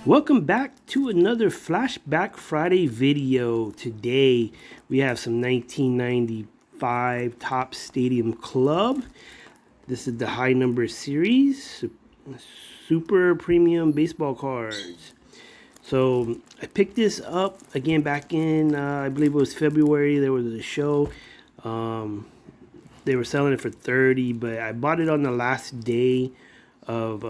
Welcome back to another Flashback Friday video. Today we have some 1995 Topps Stadium Club. This is the high number series, super premium baseball cards. So I picked this up again back in, I believe it was February. There was a show. They were selling it for $30, but I bought it on the last day of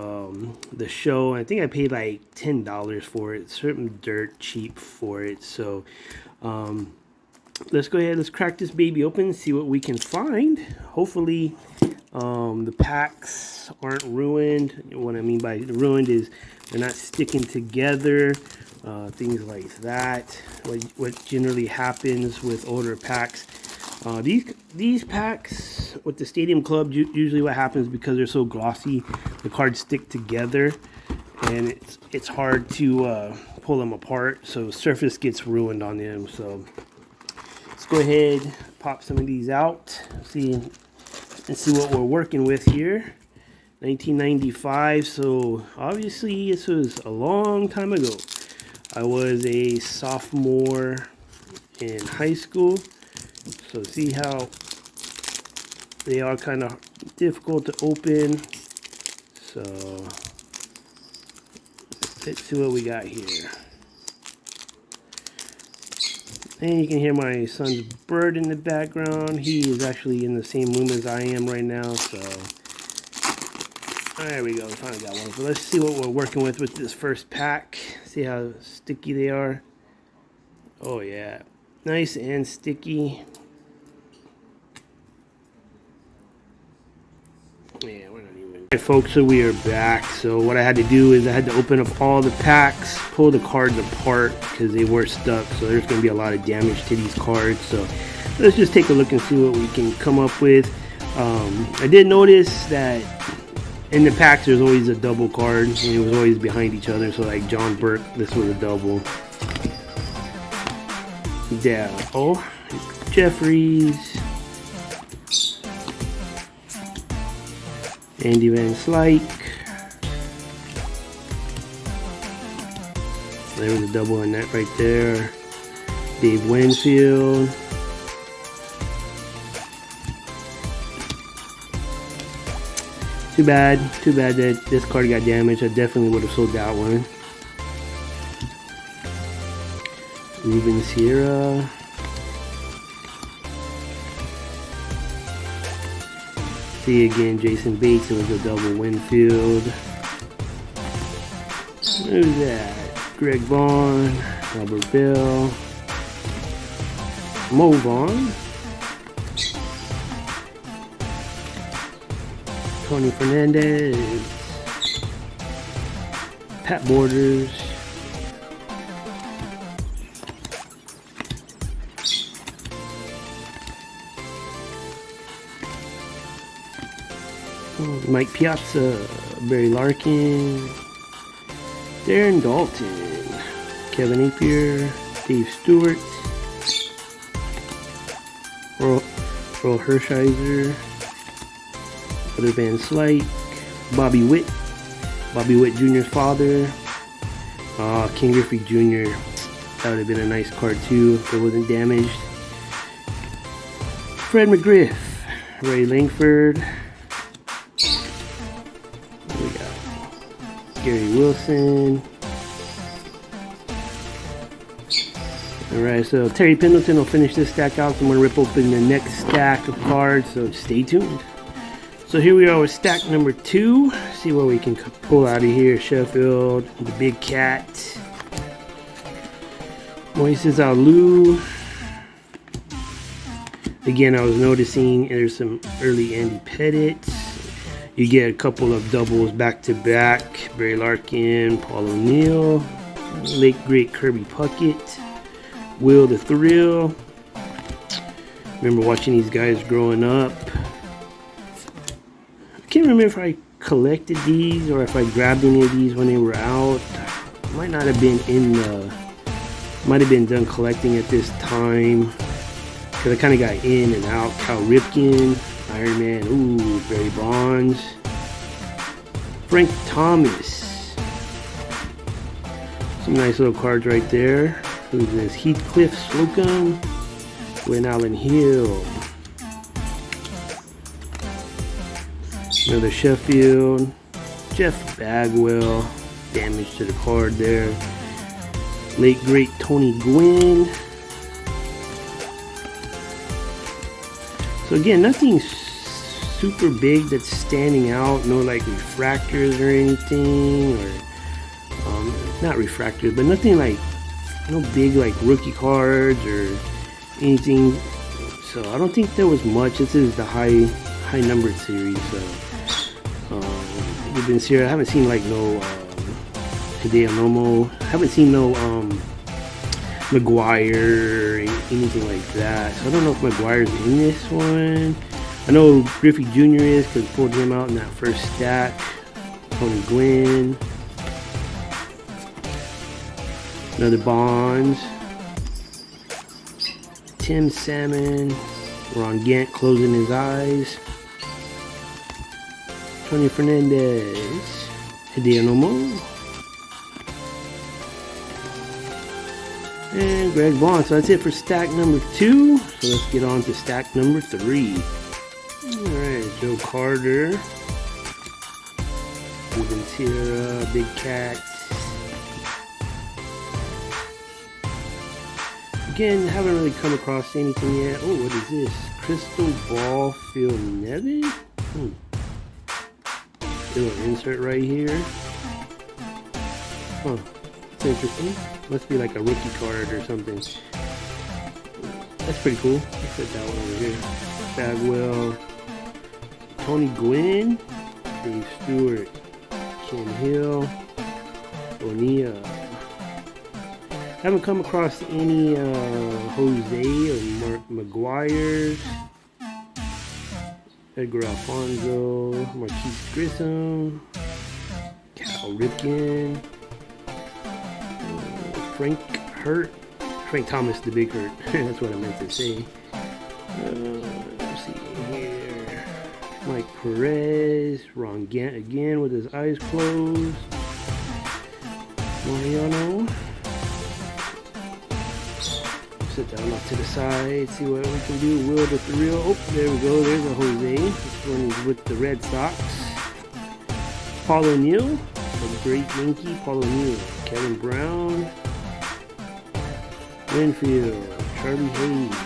the show. I think I paid like $10 for it, certain dirt cheap for it. So let's go ahead, let's crack this baby open and see what we can find. Hopefully the packs aren't ruined. What I mean by ruined is they're not sticking together, things like that. What generally happens with older packs. These packs with the Stadium Club, usually what happens, because they're so glossy, the cards stick together and it's hard to pull them apart, so surface gets ruined on them. So let's go ahead, pop some of these out, see what we're working with here. 1995, so obviously this was a long time ago. I was a sophomore in high school. So see how they are kind of difficult to open. So let's see what we got here. And you can hear my son's bird in the background. He is actually in the same room as I am right now. So there we go. We finally got one. So let's see what we're working with this first pack. See how sticky they are. Oh yeah, nice and sticky. Yeah, we're not even. Alright folks, so we are back. So what I had to do is I had to open up all the packs, pull the cards apart because they were stuck. So there's going to be a lot of damage to these cards. So let's just take a look and see what we can come up with. I did notice that in the packs there's always a double card, and it was always behind each other. So like John Burke, this was a double. Yeah. Oh, Jeffries. Andy Van Slyke. There was a double in that right there. Dave Winfield. Too bad that this card got damaged. I definitely would have sold that one. Ruben Sierra. See again, Jason Bates. It was a double Winfield. Who's that? Greg Vaughn, Robert Bell, Mo Vaughn, Tony Fernandez, Pat Borders, Mike Piazza, Barry Larkin, Darren Dalton, Kevin Napier, Dave Stewart, Earl Hershiser, Other Van Slyke, Bobby Witt Jr.'s father, King Griffey Jr. That would have been a nice card too if it wasn't damaged. Fred McGriff, Ray Langford. Gary Wilson. Alright, so Terry Pendleton will finish this stack out. So I'm going to rip open the next stack of cards, so stay tuned. So here we are with stack number 2. See what we can pull out of here. Sheffield, the Big Cat, Moises Alou. Again, I was noticing there's some early Andy Pettit. You get a couple of doubles back to back. Barry Larkin, Paul O'Neill, late great Kirby Puckett, Will the Thrill. Remember watching these guys growing up. I can't remember if I collected these or if I grabbed any of these when they were out. Might not have been might have been done collecting at this time, because I kind of got in and out. Cal Ripken, Iron Man, ooh, Barry Bonds, Frank Thomas, Some nice little cards right there. Who's this? Heathcliff Slocum. Glenn Allen Hill. Another Sheffield. Jeff Bagwell. Damage to the card there. Late great Tony Gwynn. So again, nothing super big that's standing out. No like refractors or anything, or not refractors, but nothing like no big like rookie cards or anything. So I don't think there was much. This is the high numbered series. So we've been serious. I haven't seen like no Hideo Nomo. I haven't seen no McGuire or anything like that. So I don't know if McGuire's in this one. I know Griffey Jr. is because pulled him out in that first stack. Tony Gwynn. Another Bonds. Tim Salmon. Ron Gant closing his eyes. Tony Fernandez. Hideo Nomo. And Greg Vaughn. So that's it for stack number 2. So let's get on to stack number 3. Alright, Joe Carter. Ruben Sierra, Big Cat. Again, haven't really come across anything yet. Oh, what is this? Crystal Ball Phil Nevin? Little insert right here. Huh. That's interesting. Must be like a rookie card or something. That's pretty cool. Let's set that one over here. Bagwell. Tony Gwynn. Dave Stewart. Ken Hill. Bonilla. Haven't come across any Jose or Mark McGuire's. Edgar Alfonso. Marquise Grissom. Cal Ripken. Frank Hurt. Frank Thomas, the Big Hurt. That's what I meant to say. Let's see here. Mike Perez. Ron Gant again with his eyes closed. Mariano. Sit down off to the side. See what we can do. Will the Thrill. Oh, there we go. There's a Jose. This one is with the Red Sox. Paul O'Neill. The great Yankee. Paul O'Neill. Kevin Brown. Winfield, Charlie Hayes.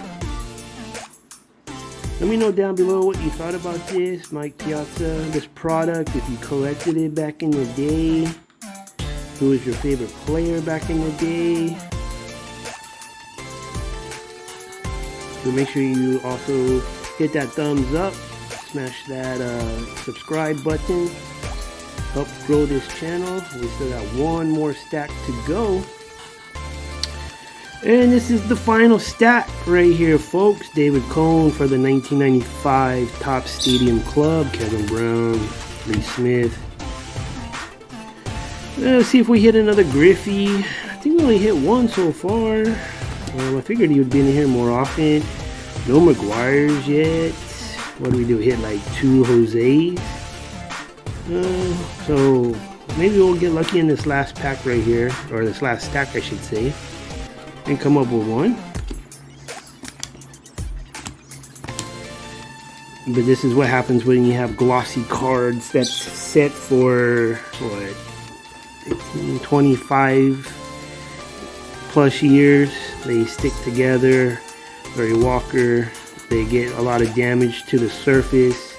Let me know down below what you thought about this, Mike Piazza, this product, if you collected it back in the day. Who was your favorite player back in the day? So make sure you also hit that thumbs up, smash that subscribe button, help grow this channel. We still got one more stack to go. And this is the final stack right here, folks. David Cone for the 1995 Topps Stadium Club. Kevin Brown, Lee Smith. Let's see if we hit another Griffey. I think we only hit one so far. I figured he would be in here more often. No McGuire's yet. What do we do? Hit like 2 Jose's. So maybe we'll get lucky in this last pack right here, or this last stack I should say, and come up with one. But this is what happens when you have glossy cards that's set for what, 15, 25 plus years. They stick together. Larry Walker, they get a lot of damage to the surface.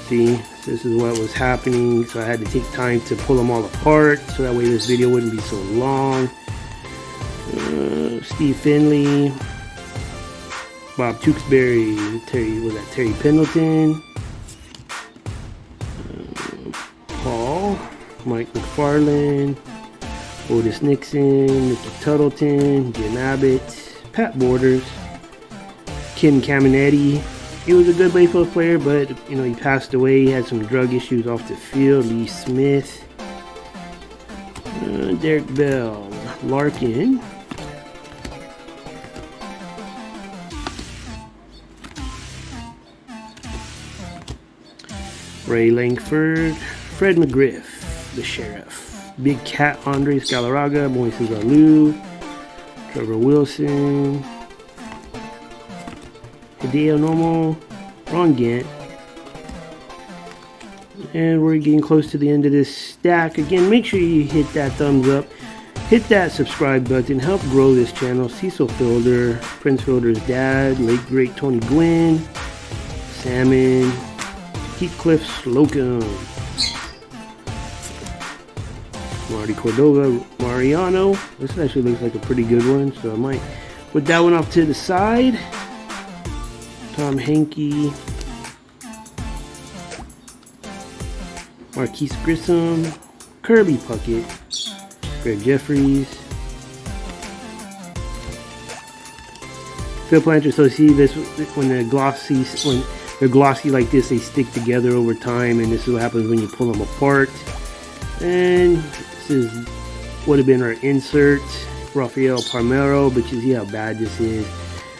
See, this is what was happening, so I had to take time to pull them all apart so that way this video wouldn't be so long. Steve Finley, Bob Tewksbury, Terry Pendleton, Paul, Mike McFarland, Otis Nixon, Nicky Tuttleton, Jim Abbott, Pat Borders, Ken Caminetti. He was a good baseball player, but you know, he passed away. He had some drug issues off the field. Lee Smith, Derek Bell, Larkin, Ray Langford, Fred McGriff, the Sheriff, Big Cat Andres Galarraga, Moises Alou, Trevor Wilson, Hideo Nomo, Ron Gant. And we're getting close to the end of this stack. Again, make sure you hit that thumbs up. Hit that subscribe button. Help grow this channel. Cecil Fielder, Prince Fielder's dad, late great Tony Gwynn, Salmon, Heathcliff Slocum, Marty Cordova, Mariano. This actually looks like a pretty good one, so I might put that one off to the side. Tom Henke, Marquise Grissom, Kirby Puckett, Greg Jeffries, Phil Planter. So see this when they're glossy like this, they stick together over time, and this is what happens when you pull them apart. And this is would have been our insert, Rafael Palmeiro, but you see how bad this is.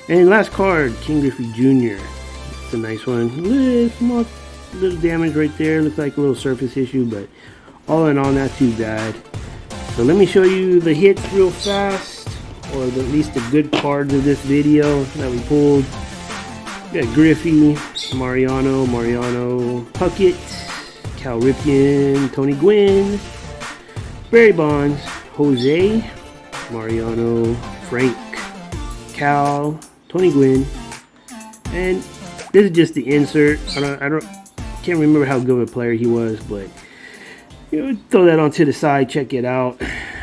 And last card, King Griffey Jr. It's a nice one. Small little damage right there. Looks like a little surface issue, but all in all, not too bad. So let me show you the hits real fast, or at least the good cards of this video that we pulled. We got Griffey, Mariano, Puckett, Cal Ripken, Tony Gwynn, Barry Bonds, Jose, Mariano, Frank, Cal, Tony Gwynn, and this is just the insert. Can't remember how good of a player he was, but throw that onto the side, check it out.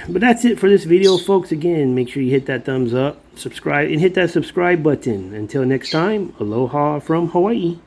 But that's it for this video, folks. Again, make sure you hit that thumbs up, subscribe, and hit that subscribe button. Until next time, aloha from Hawaii.